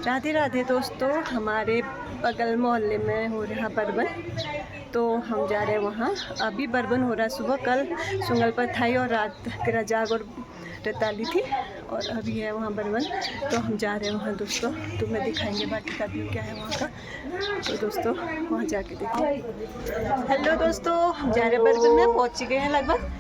राधे राधे दोस्तों, हमारे बगल मोहल्ले में हो रहा बर्बन, तो हम जा रहे हैं वहाँ। अभी बर्बन हो रहा है, सुबह कल सुंगल पर थाई और रात जाग और रताली थी, और अभी है वहाँ बर्बन। तो हम जा रहे हैं वहाँ दोस्तों, तो मैं दिखाएंगे बाकी का व्यू क्या है वहाँ का। तो दोस्तों वहाँ जाके देखो। हेलो दोस्तों, हम जा रहे हैं बर्बन में, पहुँच गए हैं लगभग।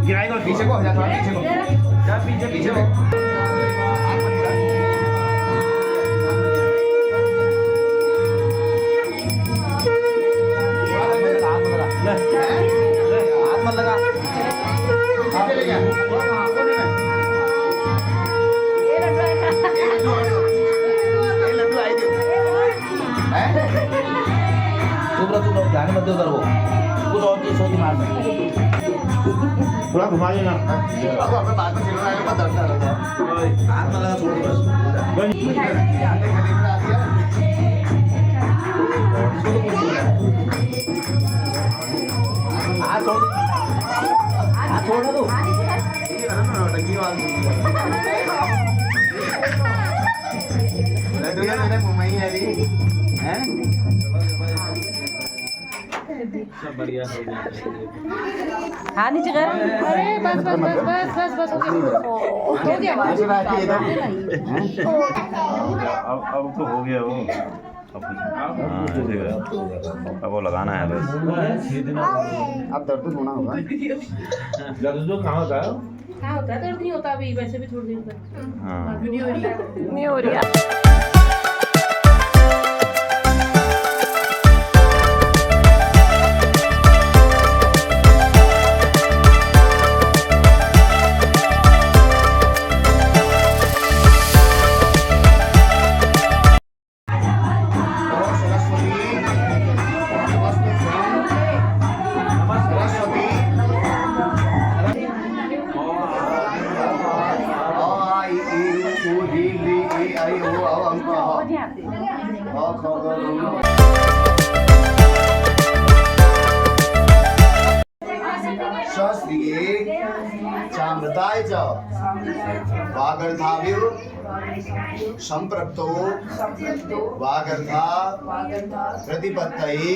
गिराई को पीछे को हो जा, थोड़ा पीछे को जा, पीछे पीछे को हाथ मत लगा, आगे ले गया ये लड्डू आई थी तू ध्यान मत दे उधर, वो कुछ और चीज होती मार में थोड़ा घुमा लेना। अब अपने बात में चिल्ला रहा है, दर्द आ रहा है, हाथ में लगा छोड़ दो बस। हाँ नीचे कर। अरे बस बस बस बस बस बस हो गया अब तो हो गया वो। हाँ ऐसे है। अब वो लगाना है बस। अब दर्द तो होना होगा। दर्द तो कहाँ होता है? हाँ होता है, दर्द नहीं होता अभी, वैसे भी थोड़ी देर तक। हाँ वीडियो नहीं हो रही है। चामृताय च वागर्धाविव संप्रप्तो वागर्धा प्रतिपत्तये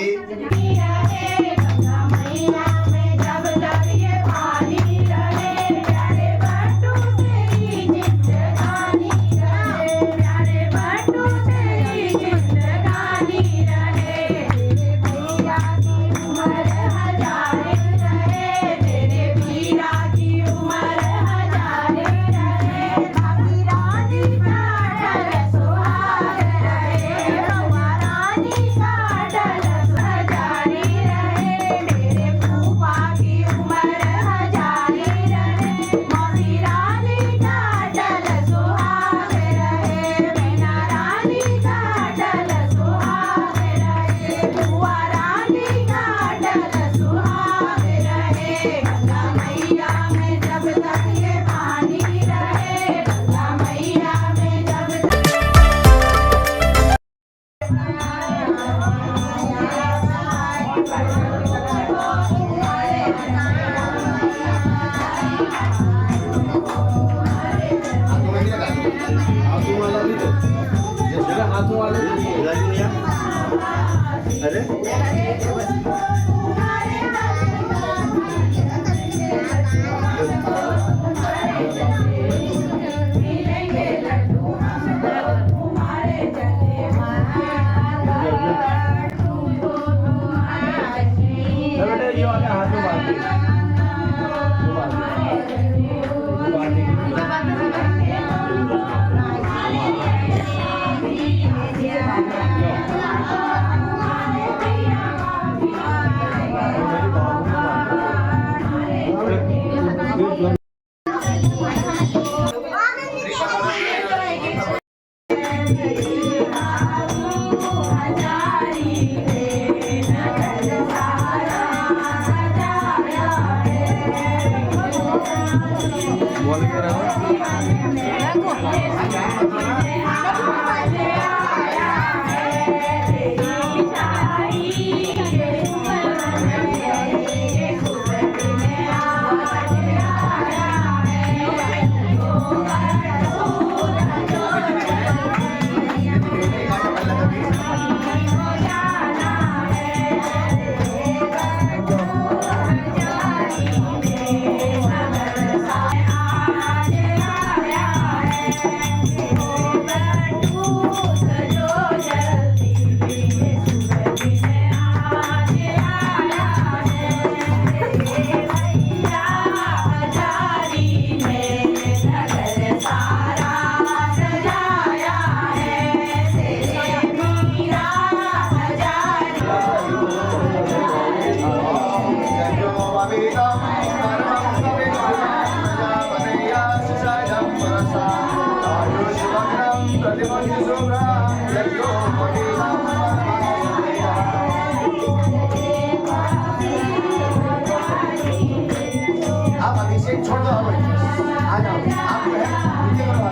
छोड़ दो, आ जाओ, आप नीचे करो,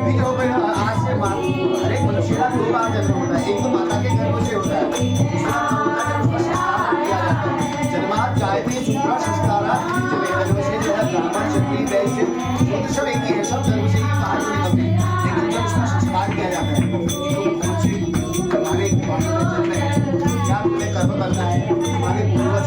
नीचे हो गया, आज से दो बार जन्म होता है, एक तो माता के गर्भ से होता है, दूसरा होता है उसका संस्कार किया जाता है। जन्मात जायते शुक्र संस्कारात् जब गर्भ से जो है ब्राह्मण क्षत्रिय वैश्य वो तो सब एक ही है, सब गर्भ से ही बाहर से निकलते हैं, लेकिन जब उसका संस्कार किया जाता है तो तुमसे हमारे कुमार में जन्म है, क्या तुम्हें कर्म करना है, हमारे पूर्वज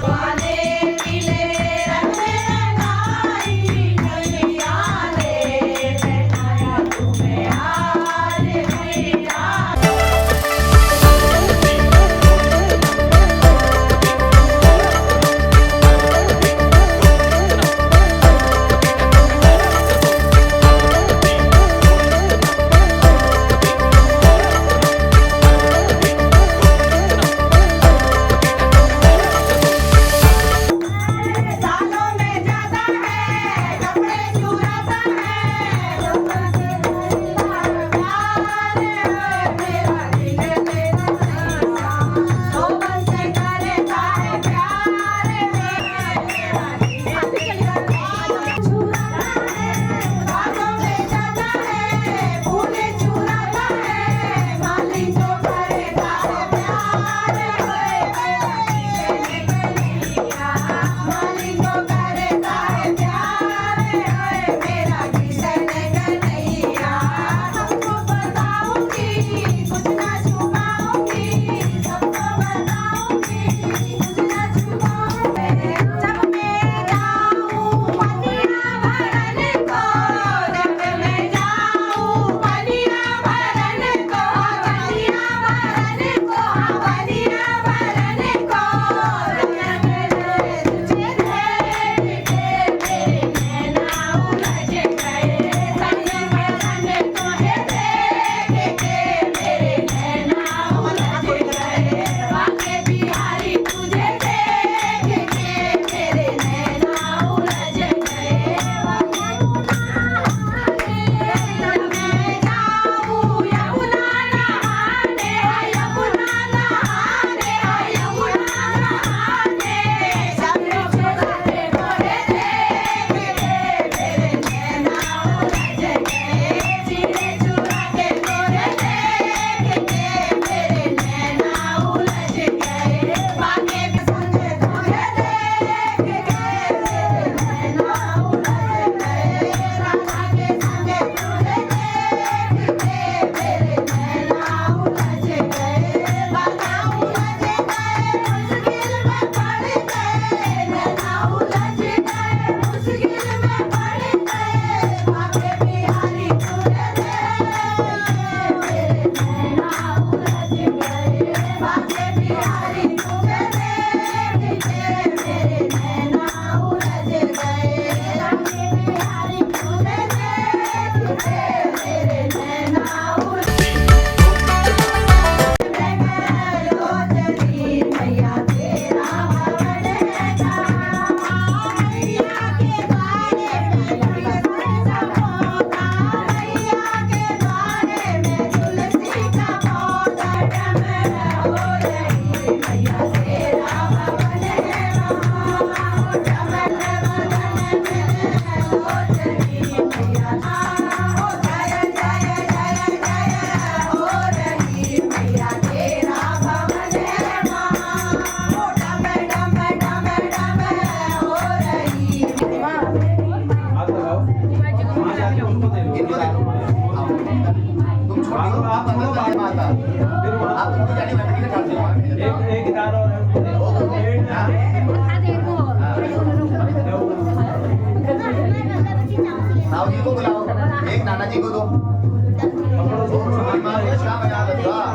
ताऊ जी को बुलाओ, एक नाना जी को दो।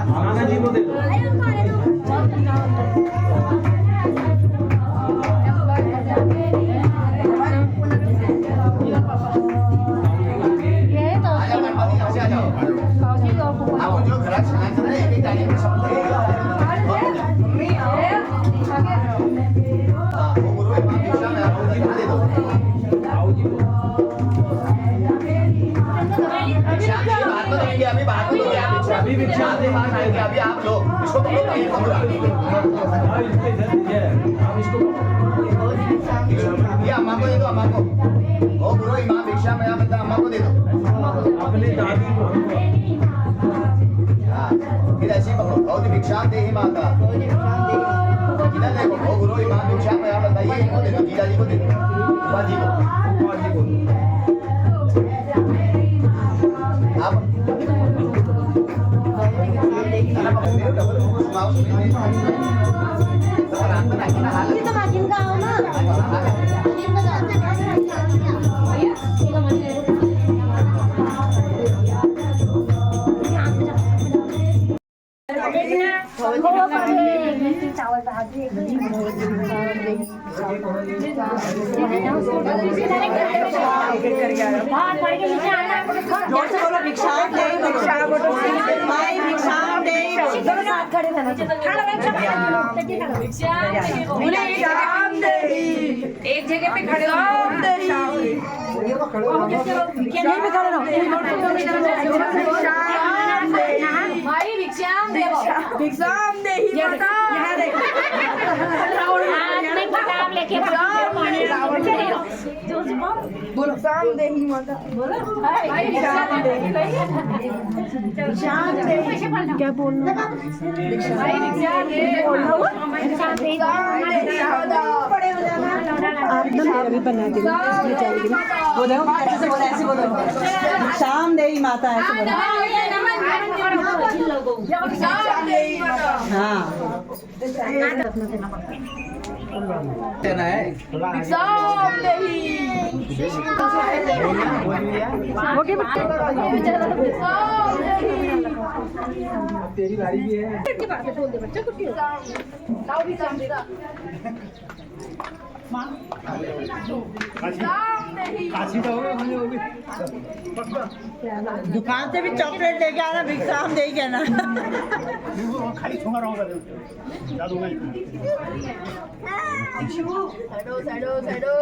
नाना जी को दे दो। आप जो घरात सांगायचं ना एक गाडी अभी बात करेंगे अभी आप लोग इसको ये अम्मा को दे दो, अम्मा को ओ गुरु इमाम भिक्षा में आप अम्मा को दे दो अपने दादी को। हाँ भिक्षा देहि माता। इधर देखो, ओ गुरु इमाम भिक्षा में आप बताइए, इनको दे दो, जीजा जी को दे दो, फूफा जी को, आप Kita makin kau na. एक जगह पे खड़े हो भाई भिक्षाम देवो भिक्षाम देही माता यहाँ देखो हाथ में किताब लेके बोलो भिक्षाम देही माता बोलो भाई भिक्षाम देही भिक्षाम देही क्या बोलना भाई भिक्षाम देही भिक्षाम देही पड़े हो जाना आप ना मेरा भी बना देना वो देखो ऐसे से बोला, ऐसे बोलो शाम देवी माता ऐसे बोलो। हाँ देना है तेरी बारी भी है। दुकान से भी चॉकलेट लेके आना, भिक्षाम दे के आना। खाली छुंगा रहूंगा याद होगा साइडो